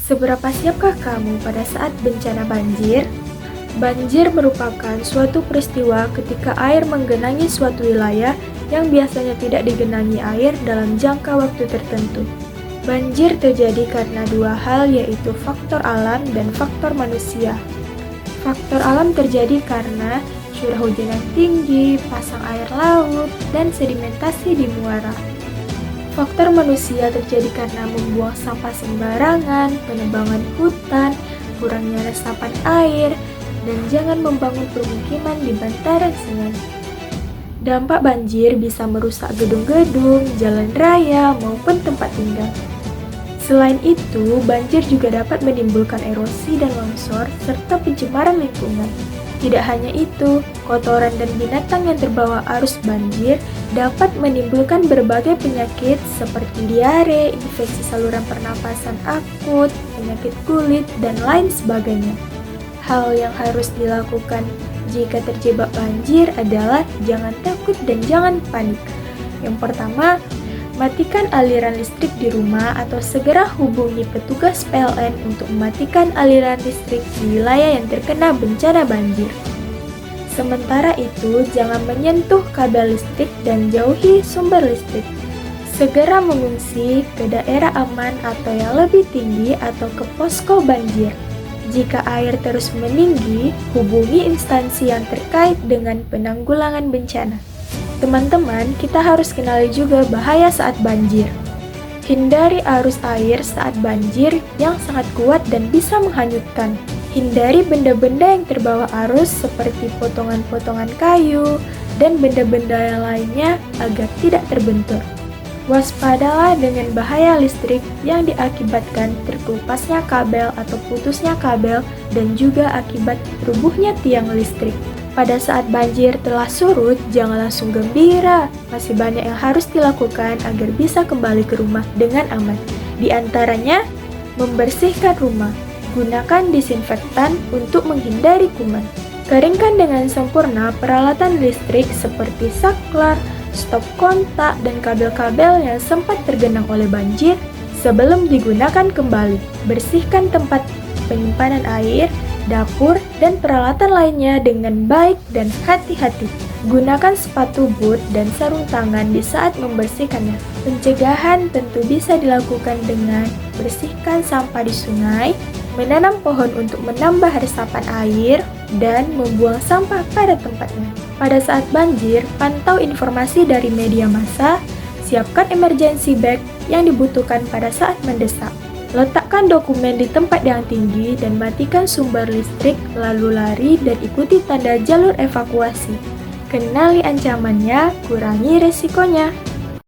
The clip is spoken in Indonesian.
Seberapa siapkah kamu pada saat bencana banjir? Banjir merupakan suatu peristiwa ketika air menggenangi suatu wilayah yang biasanya tidak digenangi air dalam jangka waktu tertentu. Banjir terjadi karena dua hal, yaitu faktor alam dan faktor manusia. Faktor alam terjadi karena curah hujan yang tinggi, pasang air laut, dan sedimentasi di muara. Faktor manusia terjadi karena membuang sampah sembarangan, penebangan hutan, kurangnya resapan air, dan jangan membangun permukiman di bantaran sungai. Dampak banjir bisa merusak gedung-gedung, jalan raya, maupun tempat tinggal. Selain itu, banjir juga dapat menimbulkan erosi dan longsor serta pencemaran lingkungan. Tidak hanya itu, kotoran dan binatang yang terbawa arus banjir dapat menimbulkan berbagai penyakit seperti diare, infeksi saluran pernapasan akut, penyakit kulit, dan lain sebagainya. Hal yang harus dilakukan jika terjebak banjir adalah jangan takut dan jangan panik. Yang pertama, matikan aliran listrik di rumah atau segera hubungi petugas PLN untuk mematikan aliran listrik di wilayah yang terkena bencana banjir. Sementara itu, jangan menyentuh kabel listrik dan jauhi sumber listrik. Segera mengungsi ke daerah aman atau yang lebih tinggi atau ke posko banjir. Jika air terus meninggi, hubungi instansi yang terkait dengan penanggulangan bencana. Teman-teman, kita harus kenali juga bahaya saat banjir. Hindari arus air saat banjir yang sangat kuat dan bisa menghanyutkan. Hindari benda-benda yang terbawa arus seperti potongan-potongan kayu dan benda-benda yang lainnya agar tidak terbentur. Waspadalah dengan bahaya listrik yang diakibatkan terkelupasnya kabel atau putusnya kabel dan juga akibat rubuhnya tiang listrik. Pada saat banjir telah surut, jangan langsung gembira. Masih banyak yang harus dilakukan agar bisa kembali ke rumah dengan aman. Di antaranya, membersihkan rumah. Gunakan disinfektan untuk menghindari kuman. Keringkan dengan sempurna peralatan listrik seperti saklar, stop kontak, dan kabel-kabel yang sempat tergenang oleh banjir sebelum digunakan kembali. Bersihkan tempat penyimpanan air, dapur, dan peralatan lainnya dengan baik dan hati-hati. Gunakan sepatu boot dan sarung tangan di saat membersihkannya. Pencegahan tentu bisa dilakukan dengan bersihkan sampah di sungai, menanam pohon untuk menambah resapan air, dan membuang sampah pada tempatnya. Pada saat banjir, pantau informasi dari media massa, siapkan emergency bag yang dibutuhkan pada saat mendesak. Letakkan dokumen di tempat yang tinggi dan matikan sumber listrik, lalu lari dan ikuti tanda jalur evakuasi. Kenali ancamannya, kurangi resikonya.